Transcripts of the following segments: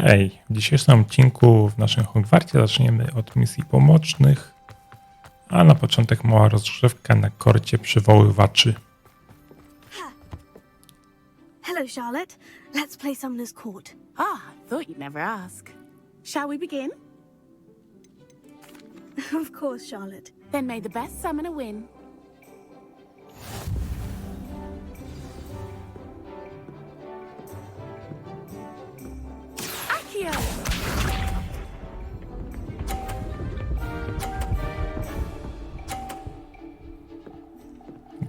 Hej, w dzisiejszym odcinku w naszym Hogwarcie zaczniemy od misji pomocznych, a na początek mała rozgrzewka na korcie przywoływaczy. Hello, Charlotte. Let's play Summoner's Court. Thought you'd never ask. Shall we begin? Of course, Charlotte. Then may the best summoner win. Accio!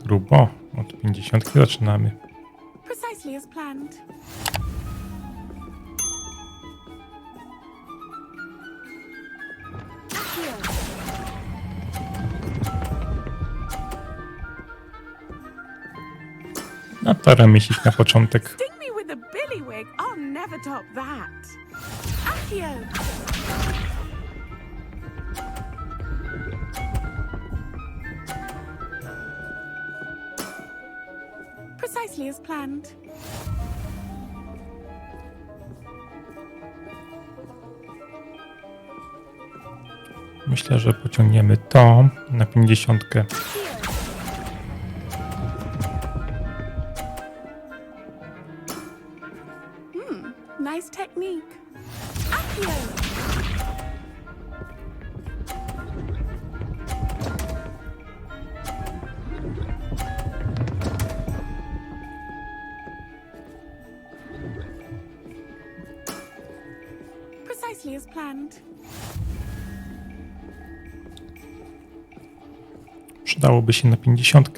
Grubo, od 50 zaczynamy. Precisely as planned. No to remisik na początek. Sting me with a billywig. I'll never top that. Accio! Precisely as planned. Myślę, że pociągniemy to na 50. Nice technique. Accio! Precisely as planned. Przydałoby się na 50.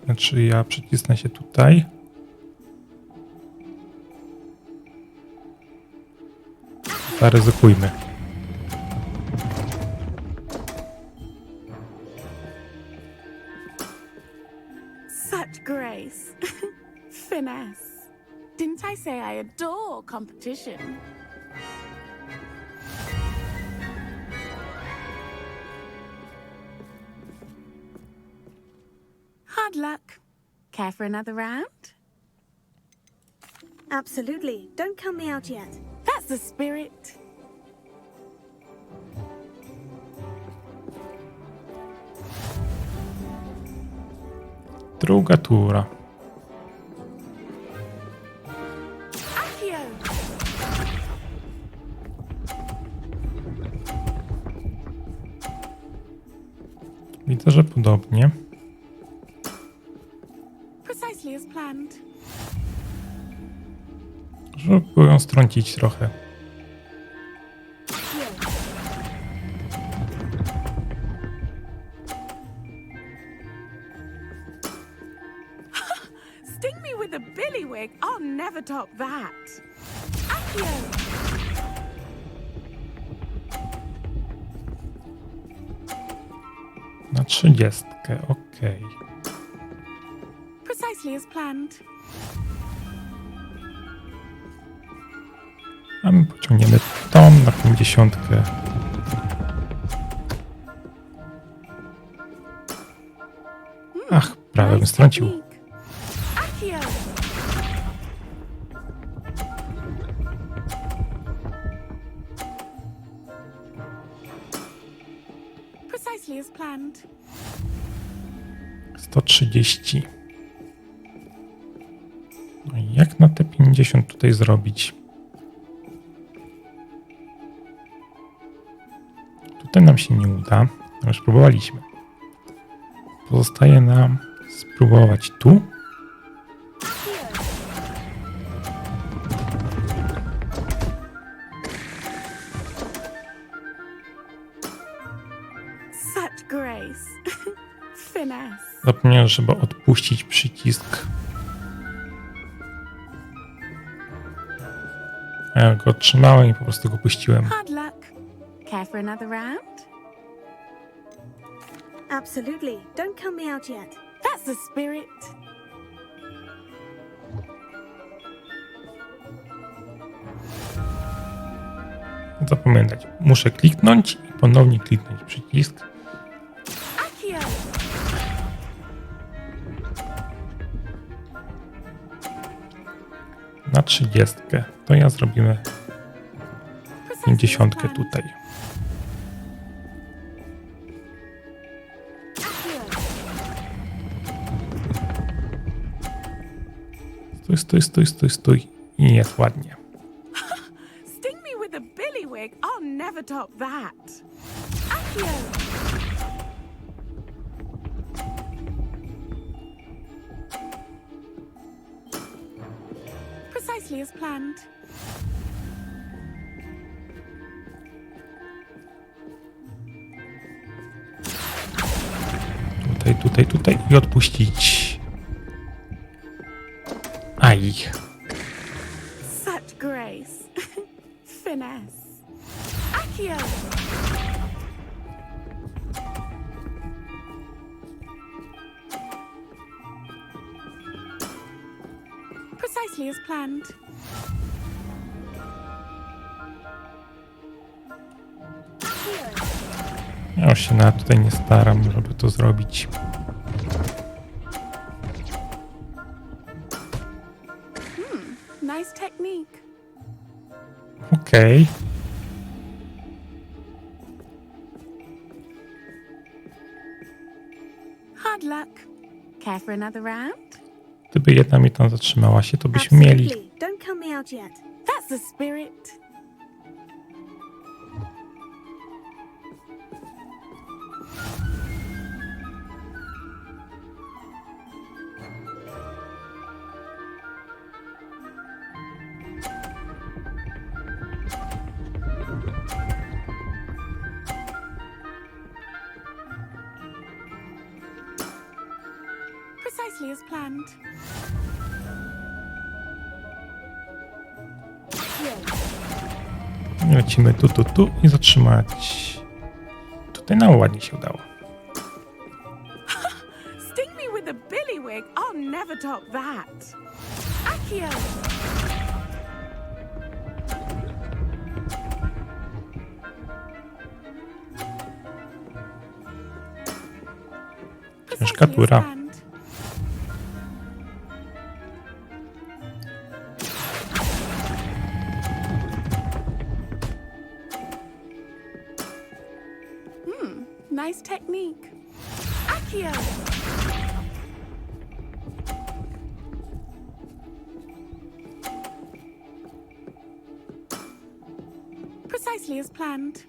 Znaczy ja przycisnę się tutaj. Zaryzykujmy. Such grace. Finesse. Didn't I say I adore competition? Hard luck. Care for another round? Absolutely. Don't count me out yet. That's the spirit. Druga tura. Accio! Widzę, że podobnie. Precisely as planned. Żeby ją strącić trochę. Sting me with a billywig. I'll never top that. Accio! Na 30. Okej. Precisely as planned. A my pociągniemy tą na 50. Ach, prawie bym strącił. technique. Accio! Precisely as planned. 130. No i jak na te 50 tutaj zrobić? Tutaj nam się nie uda, ale już próbowaliśmy. Pozostaje nam spróbować tu. Such grace. Finesse. Zapomniałem, żeby odpuścić przycisk. A ja go trzymałem i po prostu go puściłem. Hard luck. Care for another round? Absolutely. Don't count me out yet. That's the spirit. Zapamiętać. Muszę kliknąć i ponownie kliknąć przycisk. Accio! na 30. To ja zrobimy 50 tutaj. Stój. I jest ładnie. Sting me with a billywig. I'll never top that. Accio. Precisely as planned. Tutaj i odpuścić. Aj. Such grace. Finesse. Accio. Precisely as planned. Ja już się nawet tutaj nie staram, żeby to zrobić. Nice technique. Okej. Hard luck. Care for another round? Gdyby jedna mi tam zatrzymała się, to byśmy mieli. Absolutely. Don't count me out yet. That's the spirit. Precisely as planned. Lecimy tu i zatrzymać. Tutaj nam ładnie się udało. Sting me with a billywig. I'll never top that. Accio. Ciężka tura. Nice technique. Accio. Precisely as planned.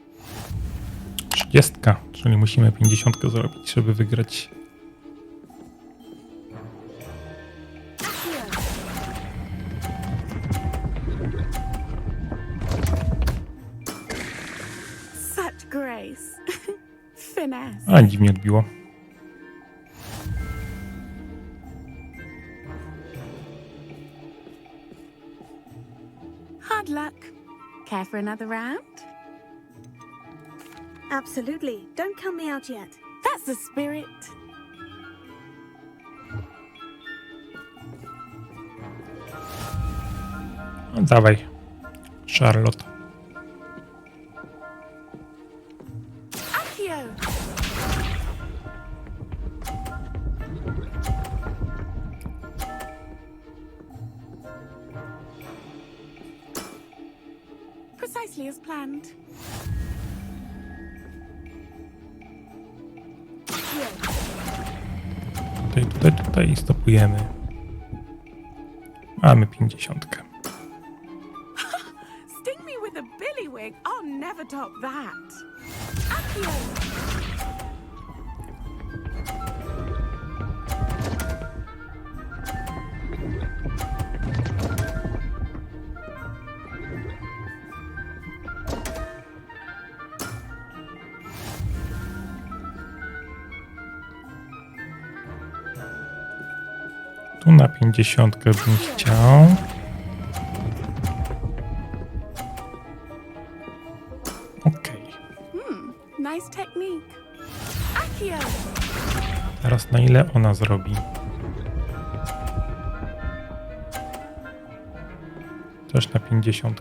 30, czyli musimy 50 zrobić, żeby wygrać. Such grace. Finesse. A dziwnie odbiło. Hard luck. Care for another round? Absolutely. Don't count me out yet. That's the spirit. No, dawaj, Charlotte. Accio. Precisely as planned. Tutaj i stopujemy. Mamy 50. Sting me with a billywig. I'll never top that. Accio. Tu na 50 bym chciał. Okej. Nice technique. Accio. Teraz na ile ona zrobi? Też na 50.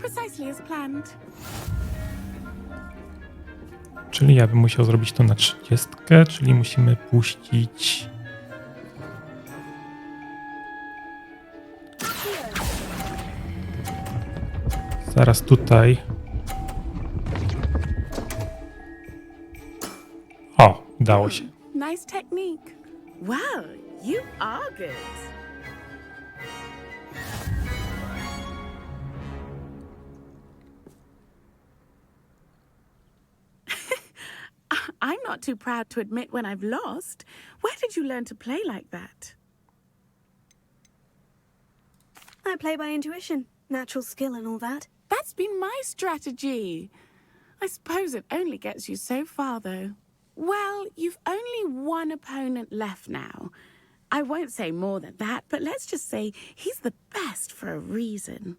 Precisely as planned. Czyli ja bym musiał zrobić to na 30, czyli musimy puścić. zaraz tutaj. O, udało się. Nice technique. Well, you are good. I'm not too proud to admit when I've lost. Where did you learn to play like that? I play by intuition, natural skill and all that. That's been my strategy. I suppose it only gets you so far, though. Well, you've only one opponent left now. I won't say more than that, but let's just say he's the best for a reason.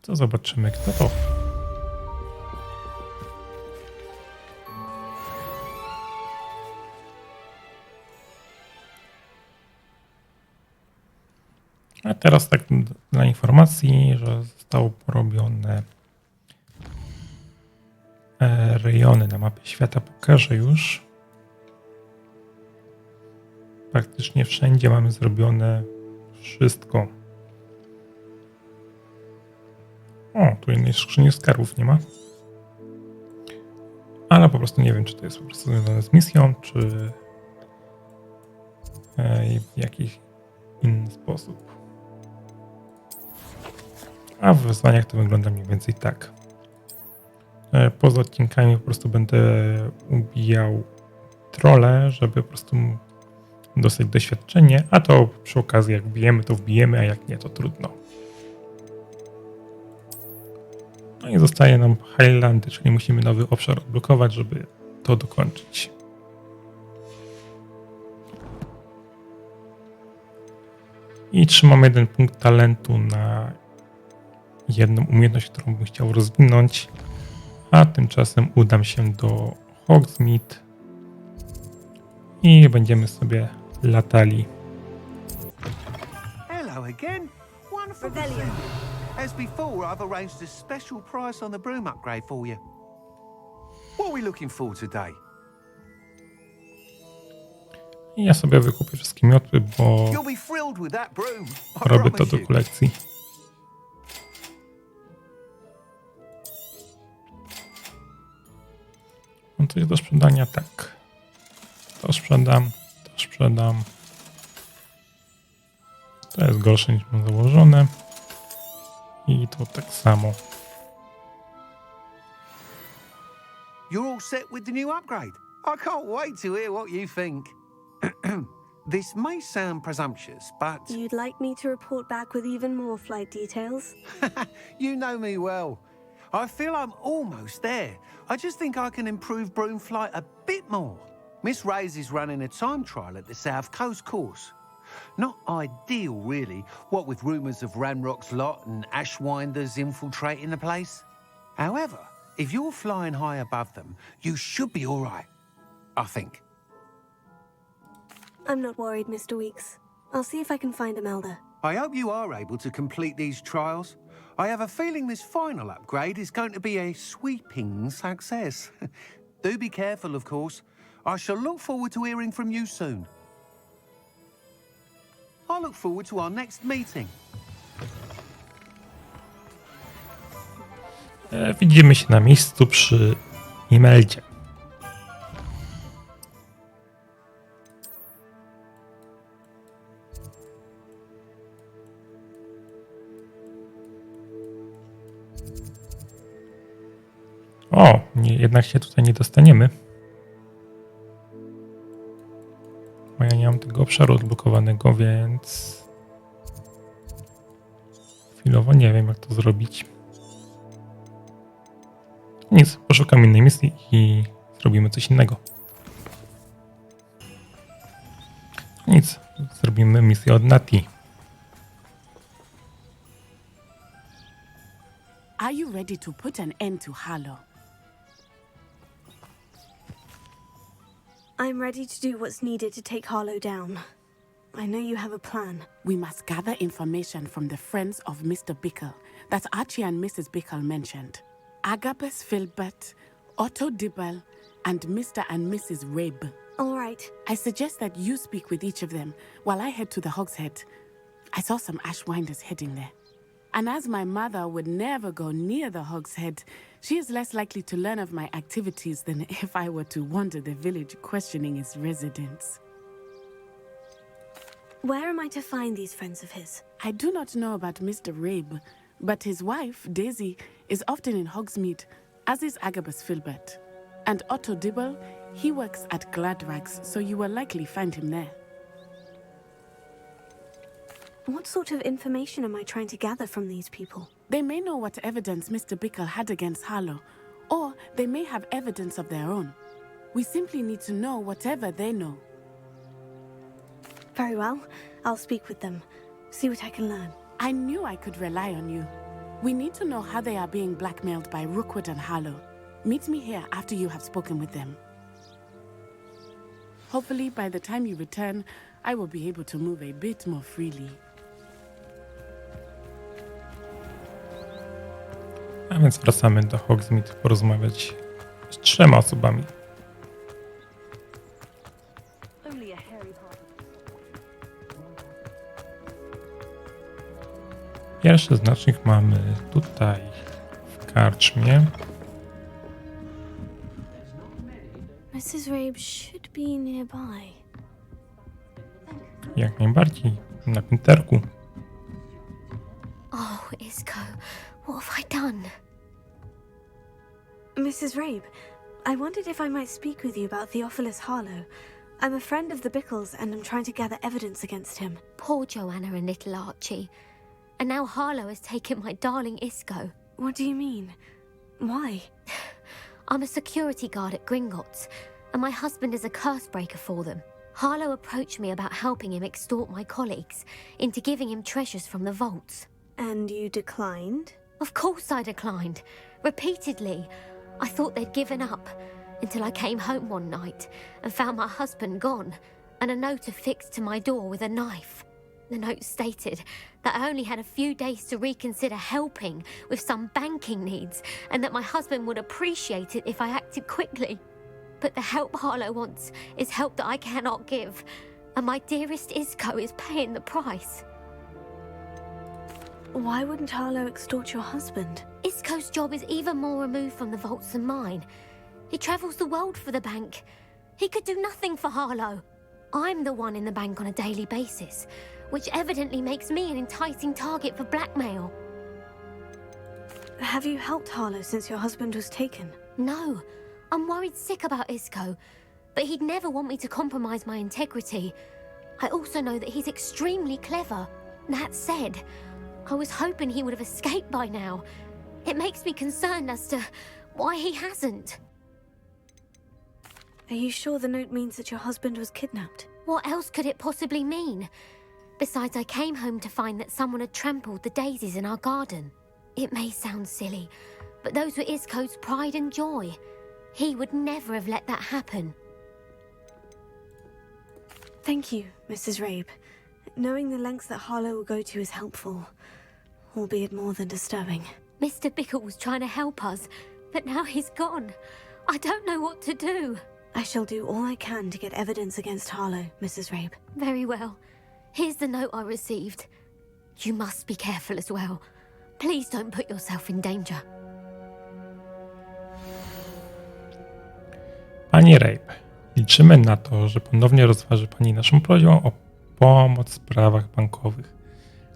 To zobaczymy, kto to. A teraz tak dla informacji, że zostało porobione rejony na mapie świata. Pokażę już. Praktycznie wszędzie mamy zrobione wszystko. O, tu jednej skrzyni skarbów nie ma. Ale po prostu nie wiem, czy to jest po prostu związane z misją, czy w jakiś inny sposób. A w wyzwaniach to wygląda mniej więcej tak. Poza odcinkami po prostu będę ubijał trolle, żeby po prostu dostać doświadczenie, a to przy okazji jak wbijemy, to wbijemy, a jak nie, to trudno. No i zostaje nam Highlandy, czyli musimy nowy obszar odblokować, żeby to dokończyć. I trzymam 1 punkt talentu na jedną umiejętność, którą bym chciał rozwinąć, a tymczasem udam się do Hogsmeade i będziemy sobie latali. Hello again. Wonderful to see you. As before, I've arranged a special price on the broom upgrade for you. What are we looking for today? I ja sobie wykupię wszystkie miotły, bo You'll be thrilled with that broom. I robię to promise do you. kolekcji. Mam coś do sprzedania? Tak. To sprzedam, to sprzedam. To jest gorsze niż mam założone. I to tak samo. You're all set with the new upgrade. I can't wait to hear what you think. This may sound presumptuous, but You'd like me to report back with even more flight details? you know me well. I feel I'm almost there. I just think I can improve broom flight a bit more. Miss Ray's is running a time trial at the South Coast course. Not ideal, really, what with rumours of Ranrock's lot and Ashwinders infiltrating the place. However, if you're flying high above them, you should be all right, I think. I'm not worried, Mr. Weeks. I'll see if I can find Imelda. I hope you are able to complete these trials. I have a feeling this final upgrade is going to be a sweeping success. Do be careful, of course. I shall look forward to hearing from you soon. I look forward to our next meeting. Widzimy się na miejscu przy Imeldzie. O, nie, jednak się tutaj nie dostaniemy. Bo ja nie mam tego obszaru odblokowanego, więc chwilowo nie wiem, jak to zrobić. Nic, poszukam innej misji i zrobimy coś innego. Nic, zrobimy misję od Nati. Are you ready to put an end to Harlow? I'm ready to do what's needed to take Harlow down. I know you have a plan. We must gather information from the friends of Mr. Bickle that Archie and Mrs. Bickle mentioned. Agabus Filbert, Otto Dibble, and Mr. and Mrs. Rabe. All right. I suggest that you speak with each of them while I head to the Hogshead. I saw some Ashwinders heading there. And as my mother would never go near the Hogshead, she is less likely to learn of my activities than if I were to wander the village questioning its residents. Where am I to find these friends of his? I do not know about Mr. Rabe, but his wife, Daisy, is often in Hogsmeade, as is Agabus Filbert. And Otto Dibble, he works at Gladrags, so you will likely find him there. What sort of information am I trying to gather from these people? They may know what evidence Mr. Bickle had against Harlow, or they may have evidence of their own. We simply need to know whatever they know. Very well. I'll speak with them. See what I can learn. I knew I could rely on you. We need to know how they are being blackmailed by Rookwood and Harlow. Meet me here after you have spoken with them. Hopefully, by the time you return, I will be able to move a bit more freely. A więc wracamy do Hogsmeade porozmawiać z 3 osobami. Pierwszy znacznik mamy tutaj w karczmie. Mrs. Rabe should be nearby. Jak najbardziej, na pinterku. Oh, Isco, what have I done? Mrs. Rabe, I wondered if I might speak with you about Theophilus Harlow. I'm a friend of the Bickles and I'm trying to gather evidence against him. Poor Joanna and little Archie. And now Harlow has taken my darling Isco. What do you mean? Why? I'm a security guard at Gringotts, and my husband is a curse breaker for them. Harlow approached me about helping him extort my colleagues into giving him treasures from the vaults. And you declined? Of course I declined. Repeatedly. I thought they'd given up, until I came home one night and found my husband gone, and a note affixed to my door with a knife. The note stated that I only had a few days to reconsider helping with some banking needs, and that my husband would appreciate it if I acted quickly. But the help Harlow wants is help that I cannot give, and my dearest Isco is paying the price. Why wouldn't Harlow extort your husband? Isco's job is even more removed from the vaults than mine. He travels the world for the bank. He could do nothing for Harlow. I'm the one in the bank on a daily basis, which evidently makes me an enticing target for blackmail. Have you helped Harlow since your husband was taken? No, I'm worried sick about Isco, but he'd never want me to compromise my integrity. I also know that he's extremely clever. That said, I was hoping he would have escaped by now. It makes me concerned as to why he hasn't. Are you sure the note means that your husband was kidnapped? What else could it possibly mean? Besides, I came home to find that someone had trampled the daisies in our garden. It may sound silly, but those were Isco's pride and joy. He would never have let that happen. Thank you, Mrs. Rabe. Knowing the lengths that Harlow will go to is helpful, albeit more than disturbing. Mr. Bickle was trying to help us, but now he's gone. I don't know what to do. I shall do all I can to get evidence against Harlow, Mrs. Rabe. Very well. Here's the note I received. You must be careful as well. Please don't put yourself in danger. Pani Rabe, liczymy na to, że ponownie rozważy Pani naszą prośbę o pomoc w sprawach bankowych.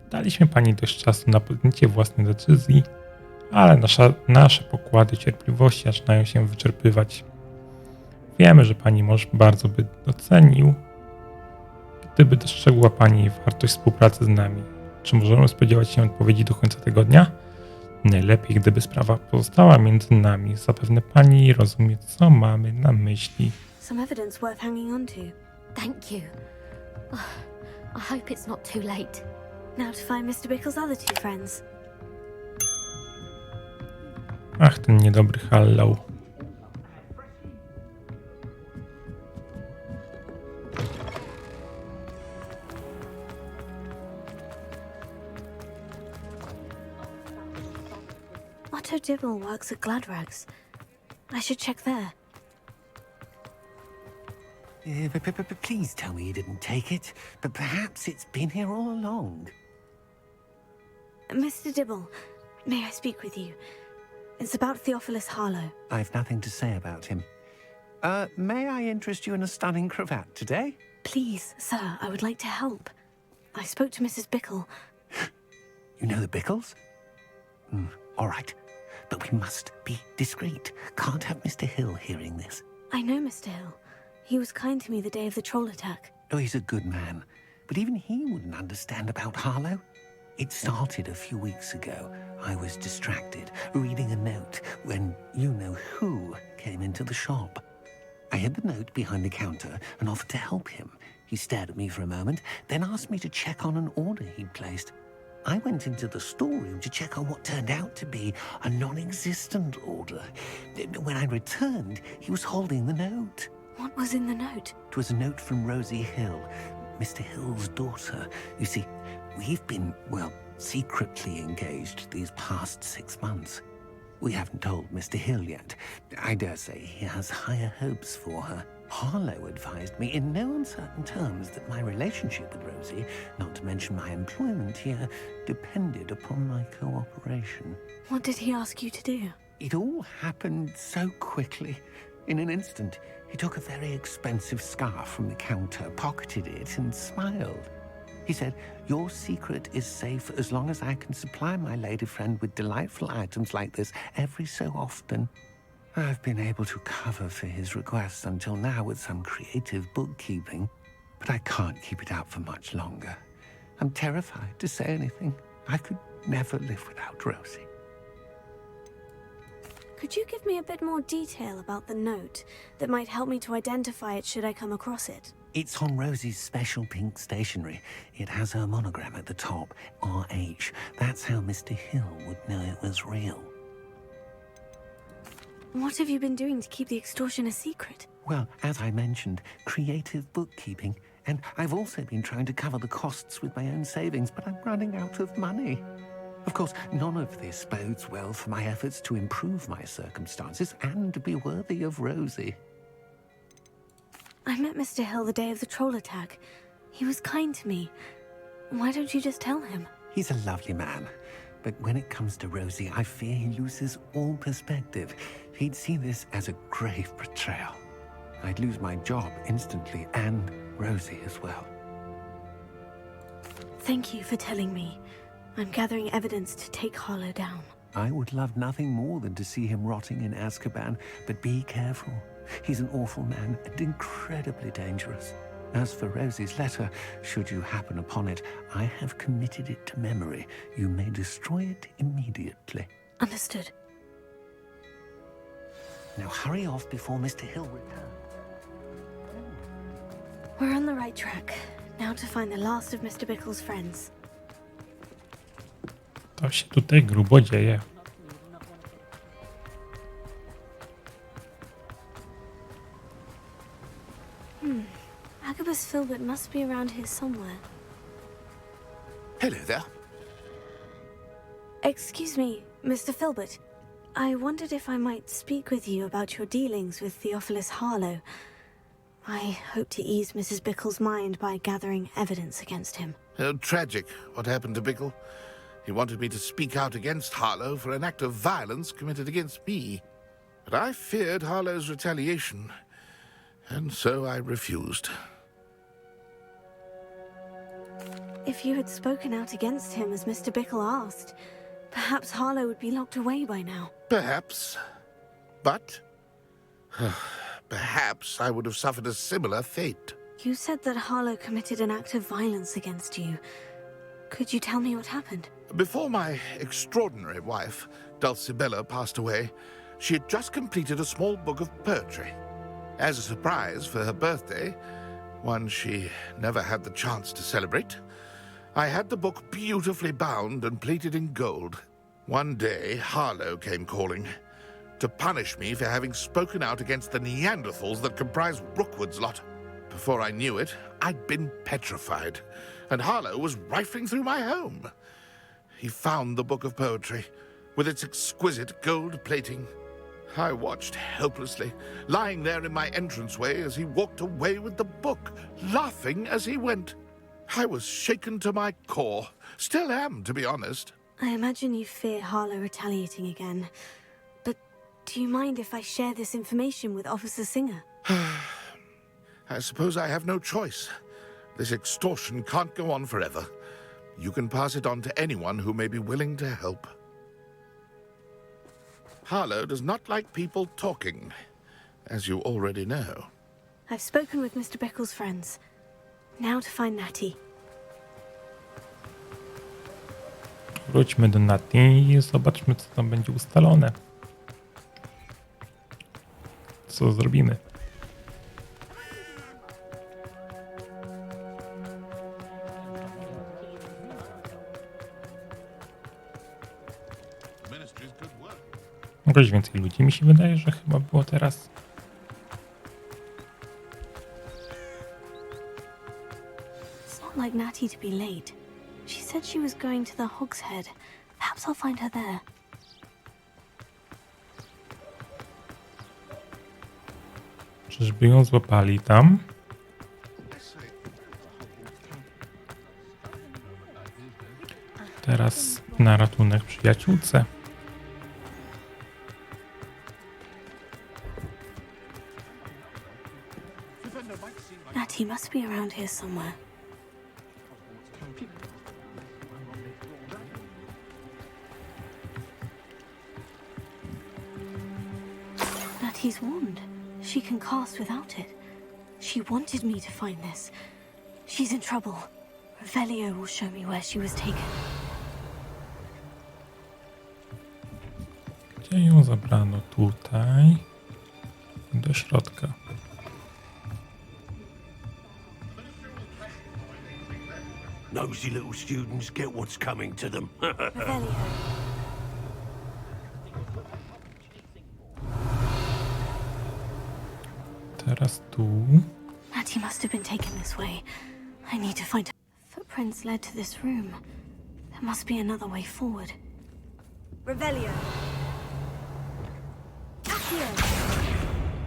Daliśmy Pani dość czasu na podjęcie własnej decyzji, ale nasze pokłady cierpliwości zaczynają się wyczerpywać. Wiemy, że Pani mąż bardzo by docenił, gdyby dostrzegła Pani wartość współpracy z nami. Czy możemy spodziewać się odpowiedzi do końca tygodnia? Najlepiej, gdyby sprawa pozostała między nami. Zapewne Pani rozumie, co mamy na myśli. Some evidence worth hanging on to. Thank you. I hope it's not too late. Now to find Mr. Bickle's other two friends. Ach, ten niedobry Harlow. Otto Dibble works at Gladrags. I should check there. Please tell me you didn't take it, but perhaps it's been here all along. Mr. Dibble, may I speak with you? It's about Theophilus Harlow. I've nothing to say about him. May I interest you in a stunning cravat today? Please, sir, I would like to help. I spoke to Mrs. Bickle. You know the Bickles? All right. But we must be discreet. Can't have Mr. Hill hearing this. I know Mr. Hill. He was kind to me the day of the troll attack. Oh, he's a good man. But even he wouldn't understand about Harlow. It started a few weeks ago. I was distracted, reading a note, when you-know-who came into the shop. I hid the note behind the counter and offered to help him. He stared at me for a moment, then asked me to check on an order he'd placed. I went into the storeroom to check on what turned out to be a non-existent order. When I returned, he was holding the note. What was in the note? It was a note from Rosie Hill, Mr. Hill's daughter. You see, we've been, well, secretly engaged these past 6 months. We haven't told Mr. Hill yet. I dare say he has higher hopes for her. Harlow advised me in no uncertain terms that my relationship with Rosie, not to mention my employment here, depended upon my cooperation. What did he ask you to do? It all happened so quickly. In an instant, he took a very expensive scarf from the counter, pocketed it, and smiled. He said, "Your secret is safe as long as I can supply my lady friend with delightful items like this every so often." I've been able to cover for his requests until now with some creative bookkeeping, but I can't keep it out for much longer. I'm terrified to say anything. I could never live without Rosie. Could you give me a bit more detail about the note that might help me to identify it should I come across it? It's on Rosie's special pink stationery. It has her monogram at the top, RH. That's how Mr. Hill would know it was real. What have you been doing to keep the extortion a secret? Well, as I mentioned, creative bookkeeping. And I've also been trying to cover the costs with my own savings, but I'm running out of money. Of course, none of this bodes well for my efforts to improve my circumstances and be worthy of Rosie. I met Mr. Hill the day of the troll attack. He was kind to me. Why don't you just tell him? He's a lovely man. But when it comes to Rosie, I fear he loses all perspective. He'd see this as a grave betrayal. I'd lose my job instantly, and Rosie as well. Thank you for telling me. I'm gathering evidence to take Harlow down. I would love nothing more than to see him rotting in Azkaban, but be careful. He's an awful man and incredibly dangerous. As for Rosie's letter, should you happen upon it, I have committed it to memory. You may destroy it immediately. Understood. Now hurry off before Mr. Hill returns. We're on the right track. Now to find the last of Mr. Bickle's friends. To się tutaj grubo dzieje. Agabus Filbert must be around here somewhere. Hello there. Excuse me, Mr. Filbert. I wondered if I might speak with you about your dealings with Theophilus Harlow. I hope to ease Mrs. Bickle's mind by gathering evidence against him. Oh, tragic what happened to Bickle. He wanted me to speak out against Harlow for an act of violence committed against me. But I feared Harlow's retaliation, and so I refused. If you had spoken out against him as Mr. Bickle asked, perhaps Harlow would be locked away by now. Perhaps. But perhaps I would have suffered a similar fate. You said that Harlow committed an act of violence against you. Could you tell me what happened? Before my extraordinary wife, Dulcibella, passed away, she had just completed a small book of poetry. As a surprise for her birthday, one she never had the chance to celebrate, I had the book beautifully bound and plated in gold. One day, Harlow came calling to punish me for having spoken out against the Neanderthals that comprise Rookwood's lot. Before I knew it, I'd been petrified, and Harlow was rifling through my home. He found the book of poetry, with its exquisite gold plating. I watched helplessly, lying there in my entranceway as he walked away with the book, laughing as he went. I was shaken to my core. Still am, to be honest. I imagine you fear Harlow retaliating again. But do you mind if I share this information with Officer Singer? I suppose I have no choice. This extortion can't go on forever. You can pass it on to anyone who may be willing to help. Harlow does not like people talking, as you already know. I've spoken with Mr. Bickle's friends. Now to find Natty. Wróćmy do Natty i zobaczmy, co tam będzie ustalone. Co zrobimy? Jakoś więcej ludzi mi się wydaje, że chyba było teraz. It's not like Natty to be late. She said she was going to the Hog's Head. Perhaps I'll find her there. Czyżby ją złapali tam? Teraz na ratunek przyjaciółce. Natty must be around here somewhere. Natty's wand. She can cast without it. She wanted me to find this. She's in trouble. Revelio will show me where she was taken. Gdzie ją zabrano? Tutaj. Do środka. Nosy little students get what's coming to them. Revelio. Teraz tu. Natty must have been taken this way. I need to find her. Footprints led to this room. There must be another way forward. Revelio. Accio.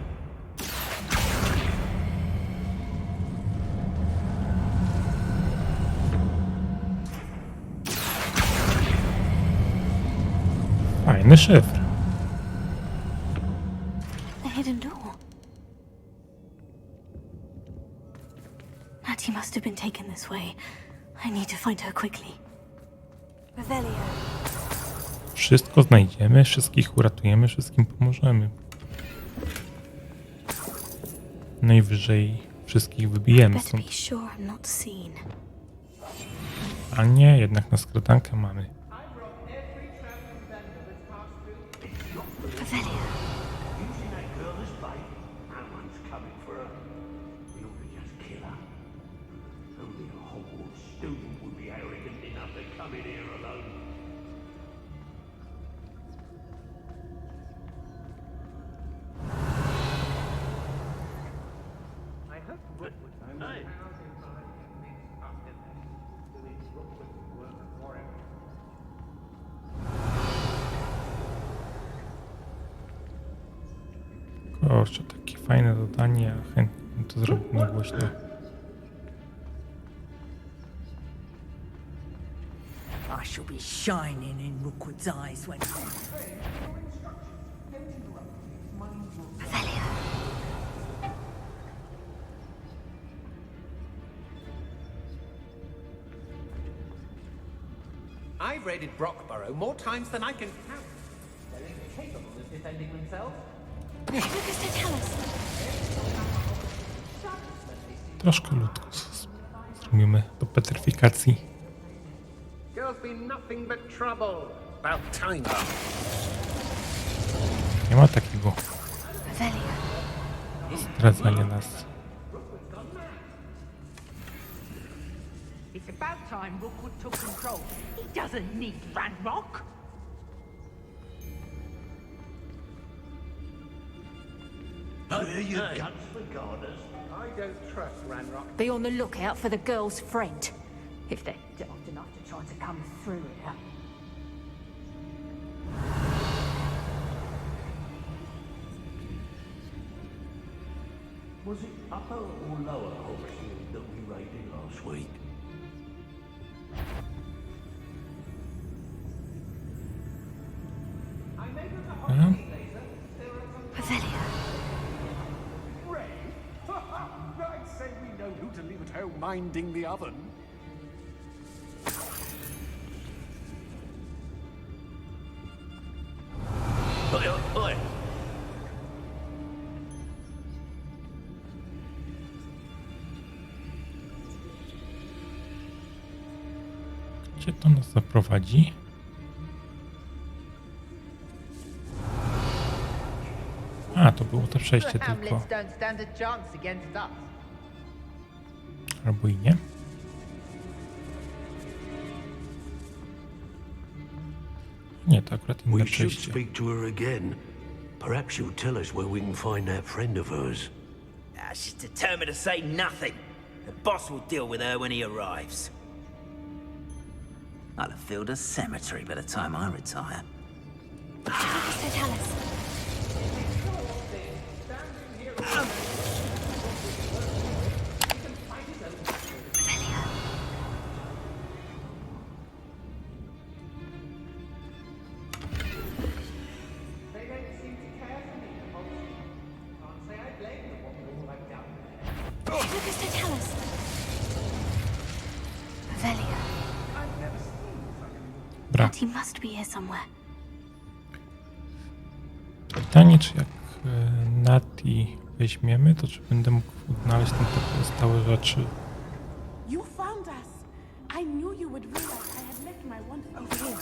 Fajny szyfr. The hidden door. Natty must have been taken this way. I need to find her quickly. Revelio. Wszystko znajdziemy, wszystkich uratujemy, wszystkim pomożemy. Najwyżej wszystkich wybijemy Better stąd. be sure I'm not seen. A nie, jednak na skradankę mamy. Revelio. Using that girl as bait, no one's coming for her. We ought to just kill her. Only a Hogwarts student would be arrogant enough to come in here alone. Kurczę, takie fajne zadanie, a chętnie bym to zrobił na głośno. I shall be shining in Rookwood's eyes when I've raided Brockborough more times than I can count. They're incapable of defending themselves. Look as they tell us. Troszkę ludku zrobimy do petryfikacji. Girls been nothing but trouble. About time. Nie ma takiego Revelio. zdradzania nas. it's about time Rookwood took control. He doesn't need Ranrock. Where you guts for gardeners? I don't trust Ranrock. Be on the lookout for the girl's friend. If they're daft enough to try to come through here. Was it upper or lower Hogsfield that we raided last week? Pluto minding the oven. Oi, oi. Gdzie to nas zaprowadzi? A, to było to przejście tylko. don't stand a chance against us. Albo i nie. Nie, to akurat inne We should przejście. speak to her again. Perhaps she'll tell us where we can find that friend of hers. She's determined to say nothing. The boss will deal with her when he arrives. I'll have filled a cemetery by the time I retire. Mr. Chalice. They don't seem to care for me, Can't say I blame them for all I've done. Mr. Chalice. Revelio. Bra. He must be here somewhere. Pytanie, czy jak Nati weźmiemy, to czy będę mógł odnaleźć tam te pozostałe rzeczy? You found us. I knew you would realize I had left my wand over here.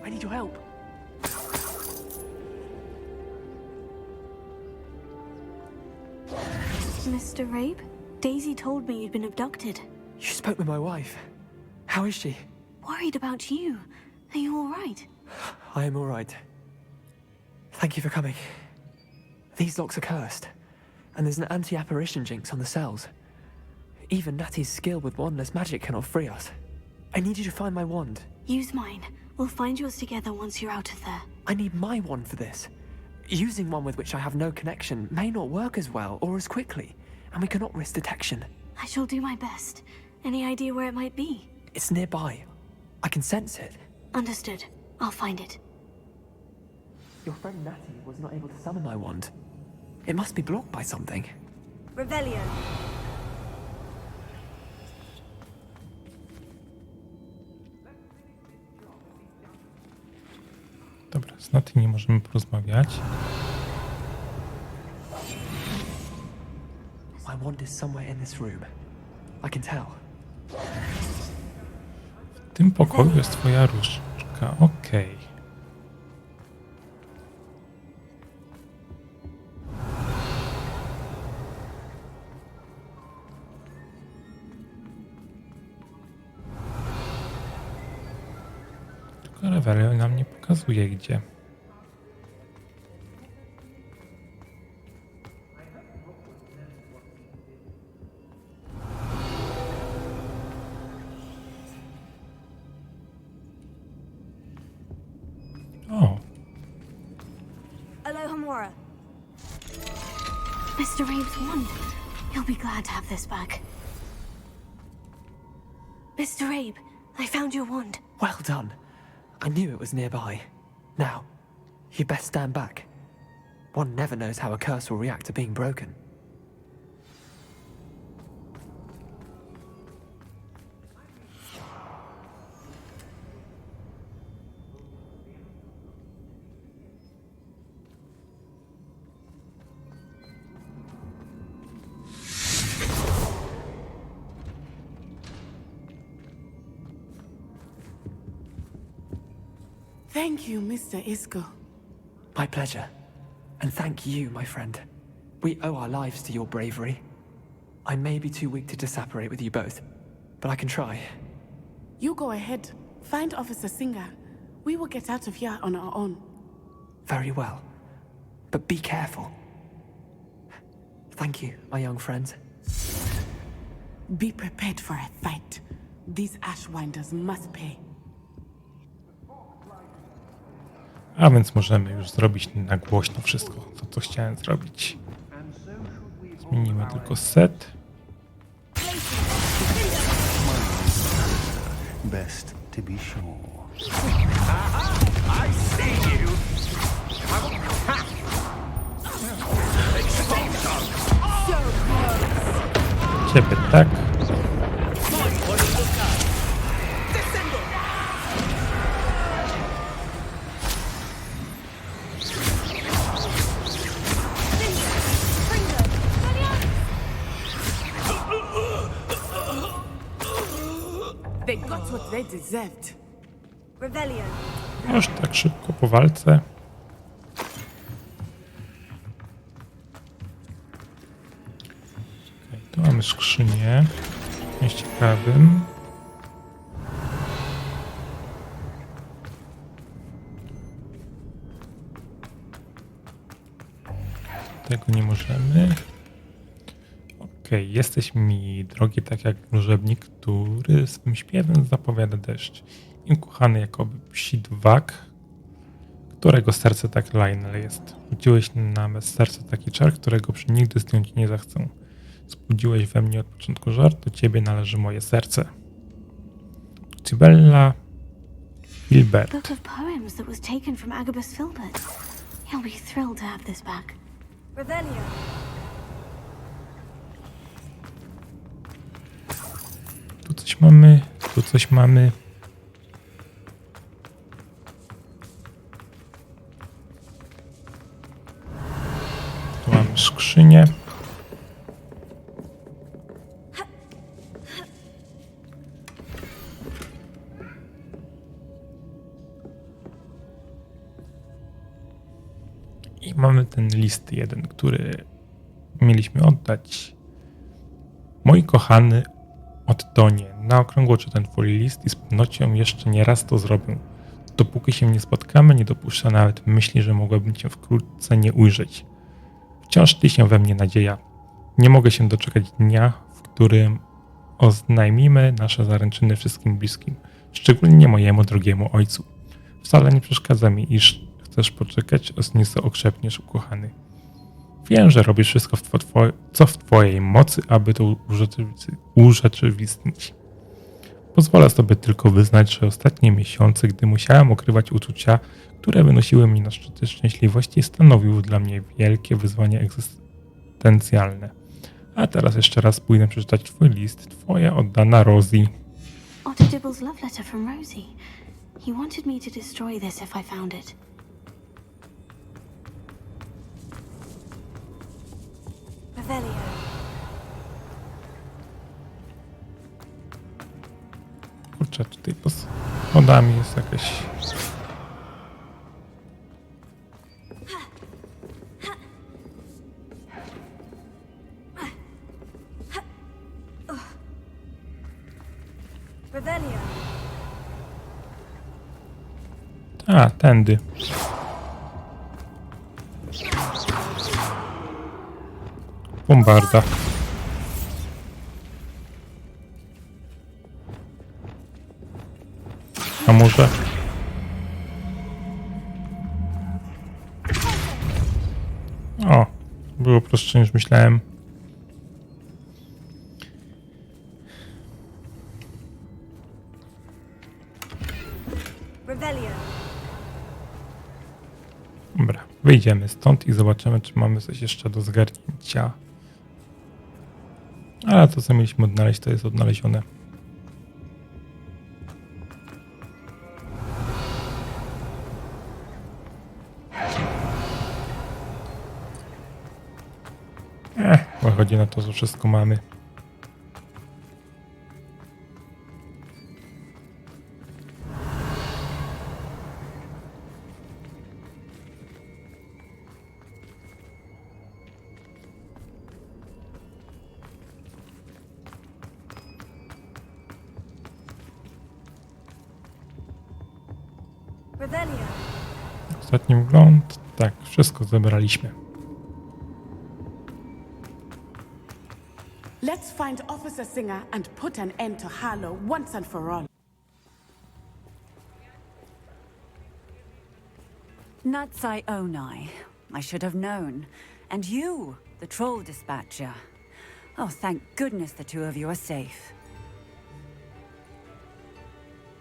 I need your help. Mr. Rabe, Daisy told me you'd been abducted. You spoke with my wife. How is she? Worried about you. Are you all right? I am all right. Thank you for coming. These locks are cursed, and there's an anti-apparition jinx on the cells. Even Natty's skill with wandless magic cannot free us. I need you to find my wand. Use mine. We'll find yours together once you're out of there. I need my wand for this. Using one with which I have no connection may not work as well or as quickly, and we cannot risk detection. I shall do my best. Any idea where it might be? It's nearby. I can sense it. Understood. I'll find it. Your friend Natty was not able to summon my wand. It must be blocked by something. Revelio. Dobra, z Nati nie możemy porozmawiać. My wand is somewhere in this room. I can tell. W tym pokoju jest twoja różdżka. Okej. Tylko Revelio nam nie pokazuje gdzie. O, Alohomora. Mr. Rabe's wand. He'll be glad to have this back. Mr. Rabe, I found your wand. Well done. I knew it was nearby. Now, you best stand back. One never knows how a curse will react to being broken. Thank you, Mr. Isco. My pleasure. And thank you, my friend. We owe our lives to your bravery. I may be too weak to disapparate with you both, but I can try. You go ahead. Find Officer Singer. We will get out of here on our own. Very well. But be careful. Thank you, my young friends. Be prepared for a fight. These Ashwinders must pay. a więc możemy już zrobić na głośno wszystko, to co chciałem zrobić. Zmienimy tylko set. Best to be sure. I see you! Ciebie tak. They got what they deserved. Revelio. Aż tak szybko po walce. Okay, tu mamy skrzynię. Czymś ciekawym. Tego nie możemy. Okej, jesteś mi drogi tak jak wróżebnik, który swym śpiewem zapowiada deszcz. Im kochany jakoby psidwak, którego serce tak lajne jest. Rzuciłeś na me serce taki czar, którego przy nigdy zdjąć nie zechcę. Zbudziłeś we mnie od początku żar, do ciebie należy moje serce. Cybella Filbert. Book of poems that was taken from Agabus Filbert. He'll be thrilled to have this back. Revelio. Tu coś mamy, tu coś mamy. Tu mamy skrzynię. I mamy ten list jeden, który mieliśmy oddać. Moi kochany Ottonie, na okrągło czytam twój list i z pewnością jeszcze nie raz to zrobię. Dopóki się nie spotkamy, nie dopuszczę nawet myśli, że mogłabym cię wkrótce nie ujrzeć. Wciąż tli się we mnie nadzieja. Nie mogę się doczekać dnia, w którym oznajmimy nasze zaręczyny wszystkim bliskim, szczególnie mojemu drogiemu ojcu. Wcale nie przeszkadza mi, iż chcesz poczekać, aż nieco okrzepniesz, ukochany. Wiem, że robisz wszystko, co w twojej mocy, aby to urzeczywistnić. Pozwolę sobie tylko wyznać, że ostatnie miesiące, gdy musiałem ukrywać uczucia, które wynosiły mnie na szczyty szczęśliwości, stanowiły dla mnie wielkie wyzwanie egzystencjalne. A teraz jeszcze raz pójdę przeczytać twój list, twoja oddana Rosie. Otter Dibble's love letter from Rosie. He wanted me to destroy this if I found it. Revelio. Kurczę, tutaj pod schodami jest jakaś... Revelio. A, tędy. Bombarda. A może... O, było prostsze niż myślałem. Revelio. Dobra, wyjdziemy stąd i zobaczymy, czy mamy coś jeszcze do zgarnięcia. Ale to, co mieliśmy odnaleźć, to jest odnalezione. Wychodzi na to, że wszystko mamy. Revelio. Ostatni wgląd. Tak, wszystko zebraliśmy. Let's find Officer Singer and put an end to Harlow once and for all. Natsai Onai. I should have known. And you, the troll dispatcher. Oh, thank goodness the two of you are safe.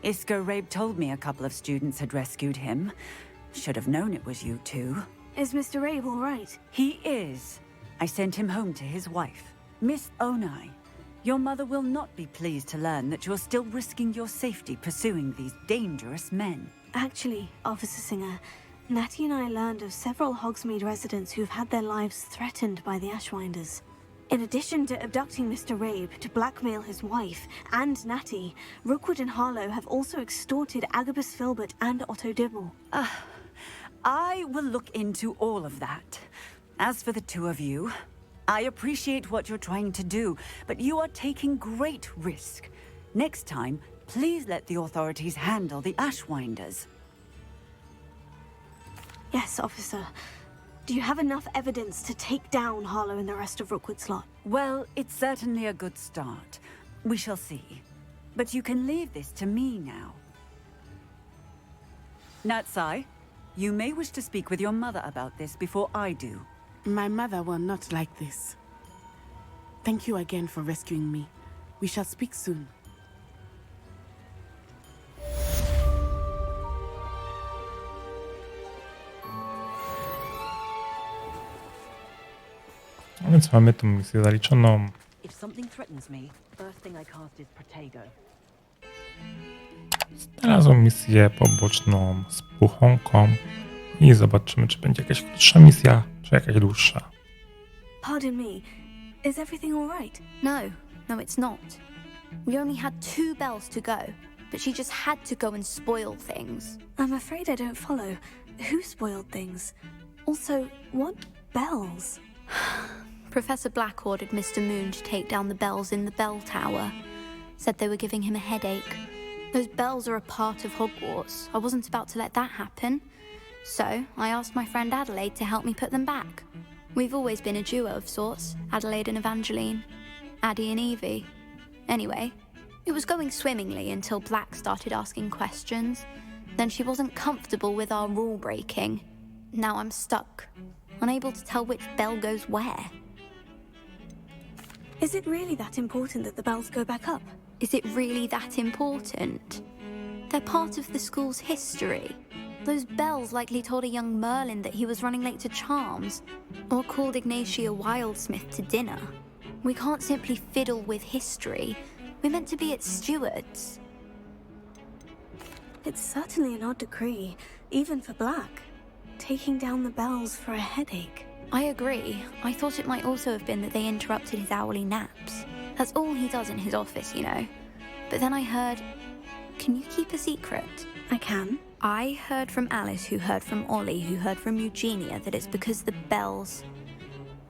Isco Rabe told me a couple of students had rescued him. Should have known it was you two. Is Mr. Rabe all right? He is. I sent him home to his wife. Miss Onai, your mother will not be pleased to learn that you're still risking your safety pursuing these dangerous men. Actually, Officer Singer, Natty and I learned of several Hogsmeade residents who've had their lives threatened by the Ashwinders. In addition to abducting Mr. Rabe to blackmail his wife and Natty, Rookwood and Harlow have also extorted Agabus Filbert and Otto Dibble. I will look into all of that. As for the two of you, I appreciate what you're trying to do, but you are taking great risk. Next time, please let the authorities handle the Ashwinders. Yes, officer. Do you have enough evidence to take down Harlow and the rest of Rookwood's lot? Well, it's certainly a good start. We shall see. But you can leave this to me now. Natsai, you may wish to speak with your mother about this before I do. My mother will not like this. Thank you again for rescuing me. We shall speak soon. A więc mamy tą misję zaliczoną. If something threatens me, first thing I cast is Protego. Znalazłem misję poboczną z puchonką i zobaczymy, czy będzie jakaś krótsza misja, czy jakaś dłuższa. Pardon me. Is everything all right? No, it's not. We only had 2 bells to go, but she just had to go and spoil things. I'm afraid I don't follow. Who spoiled things? Also, what bells? Professor Black ordered Mr. Moon to take down the bells in the bell tower. Said they were giving him a headache. Those bells are a part of Hogwarts. I wasn't about to let that happen. So, I asked my friend Adelaide to help me put them back. We've always been a duo of sorts, Adelaide and Evangeline. Addie and Evie. Anyway, it was going swimmingly until Black started asking questions. Then she wasn't comfortable with our rule breaking. Now I'm stuck, unable to tell which bell goes where. Is it really that important that the bells go back up? Is it really that important? They're part of the school's history. Those bells likely told a young Merlin that he was running late to Charms, or called Ignatia Wildsmith to dinner. We can't simply fiddle with history. We're meant to be its stewards. It's certainly an odd decree, even for Black. Taking down the bells for a headache. I agree. I thought it might also have been that they interrupted his hourly naps. That's all he does in his office, you know. But then I heard... Can you keep a secret? I can. I heard from Alice, who heard from Ollie, who heard from Eugenia, that it's because the bells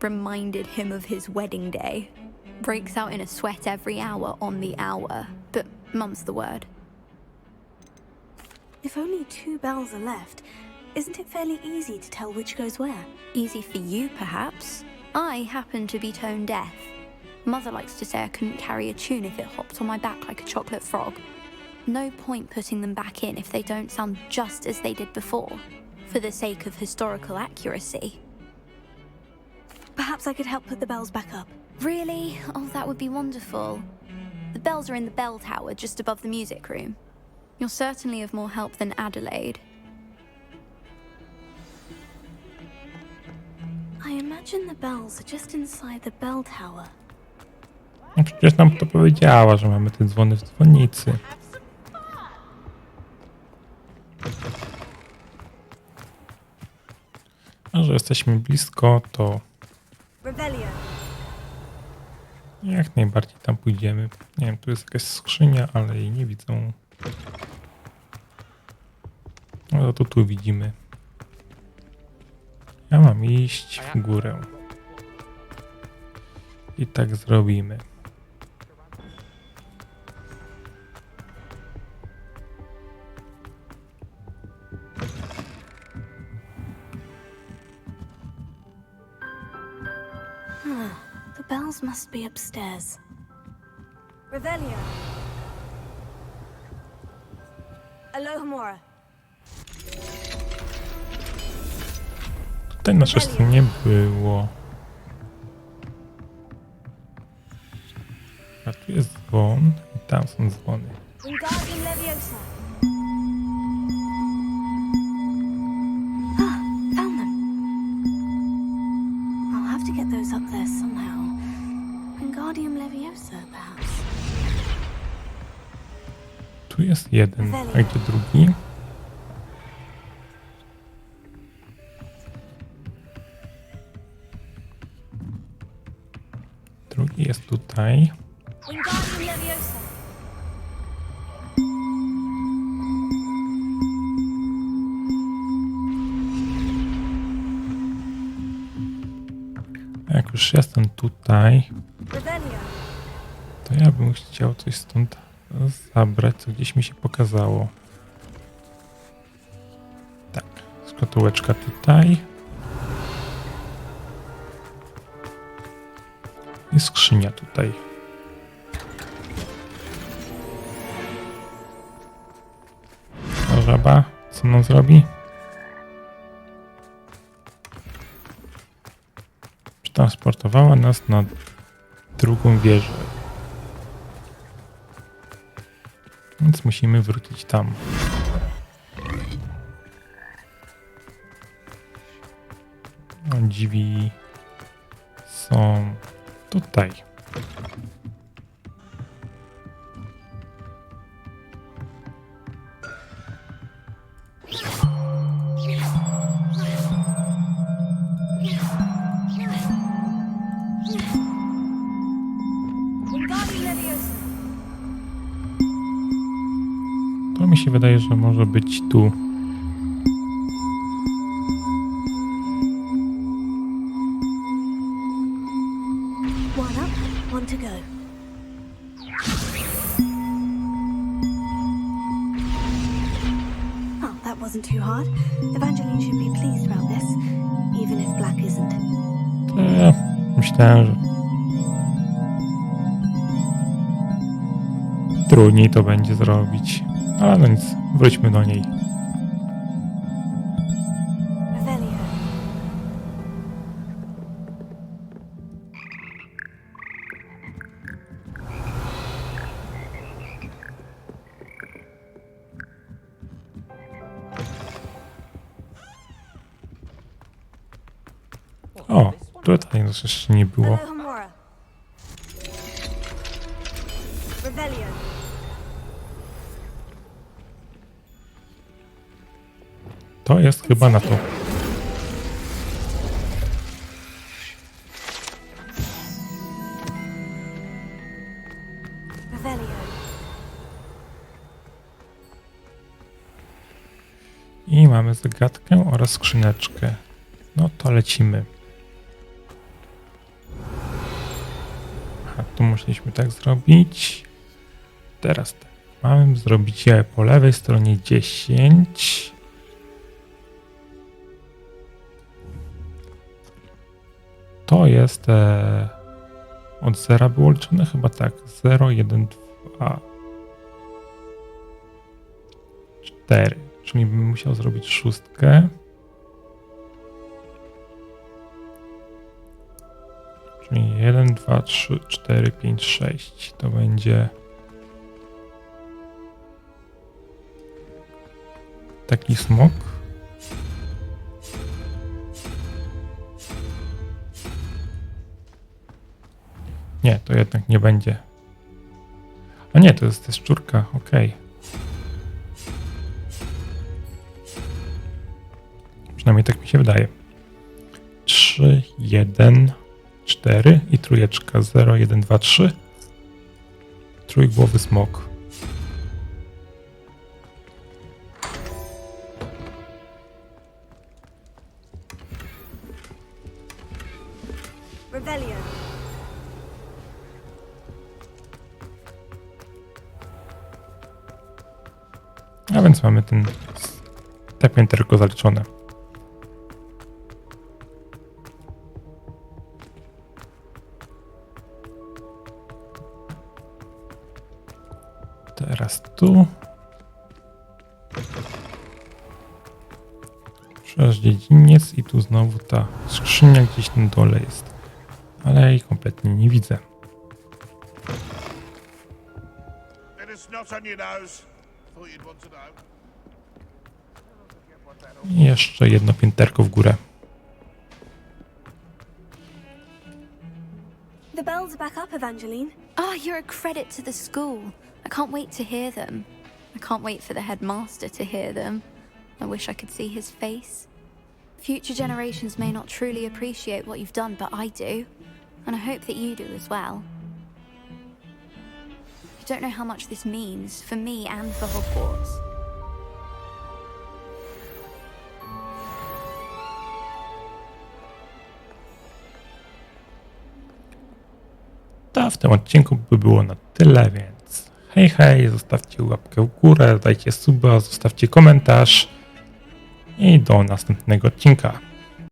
reminded him of his wedding day. Breaks out in a sweat every hour on the hour. But mum's the word. If only 2 bells are left, isn't it fairly easy to tell which goes where? Easy for you, perhaps. I happen to be tone deaf. Mother likes to say I couldn't carry a tune if it hopped on my back like a chocolate frog. No point putting them back in if they don't sound just as they did before, for the sake of historical accuracy. Perhaps I could help put the bells back up. Really? Oh, that would be wonderful. The bells are in the bell tower just above the music room. You're certainly of more help than Adelaide. I imagine the bells are just inside the bell tower. No przecież nam to powiedziała, że mamy te dzwony w dzwonnicy. A że jesteśmy blisko, to jak najbardziej tam pójdziemy. Nie wiem, tu jest jakaś skrzynia, ale jej nie widzę. No to tu widzimy. Ja mam iść w górę. I tak zrobimy. The bells must be upstairs. Revelio. Alohomora. Tutaj na szczęście nie było. A tu jest dzwon i tam są dzwony. Wingardium Leviosa. Found them. I'll have to get those up there somehow. Wingardium Leviosa, perhaps. Tu jest jeden, a gdzie drugi? tutaj. Jak już jestem tutaj, to ja bym chciał coś stąd zabrać, co gdzieś mi się pokazało. Tak, szkatułeczka tutaj. I skrzynia tutaj. Ta żaba, co nam zrobi? Przetransportowała nas na drugą wieżę. Więc musimy wrócić tam. Drzwi są tutaj. To mi się wydaje, że może być tu. To go. Oh, that wasn't too hard. Evangeline should be pleased about this, even if Black isn't. Myślałem, że trudniej to będzie zrobić. Ale no nic, wróćmy do niej. O, tutaj nas jeszcze nie było. To jest chyba na to. I mamy zagadkę oraz skrzyneczkę. No to lecimy. Aha, tu musieliśmy tak zrobić. Teraz tak. Mamy zrobić je po lewej stronie 10. To jest od 0 było liczone? Chyba tak. 0, 1, 2, 4. Czyli bym musiał zrobić 6. Czyli 1, 2, 3, 4, 5, 6. To będzie taki smok. Nie, to jednak nie będzie. A nie, to jest szczurka, okej. Przynajmniej tak mi się wydaje. 3, 1, 4 i trójeczka 0, 1, 2, 3. Trójgłowy smok. Rebellion. A więc mamy te pięterko zaliczone. Teraz tu. Przez dziedziniec i tu znowu ta skrzynia gdzieś na dole jest. Ale jej kompletnie nie widzę. I jeszcze jedno pięterko w górę. The bells are back up, Evangeline. Oh, you're a credit to the school. I can't wait to hear them. I can't wait for the headmaster to hear them. I wish I could see his face. Future generations may not truly appreciate what you've done, but I do. And I hope that you do as well. don't know how much this means for me and for Hogwarts. To w tym odcinku by było na tyle, więc hej, zostawcie łapkę w górę, dajcie suba, zostawcie komentarz i do następnego odcinka.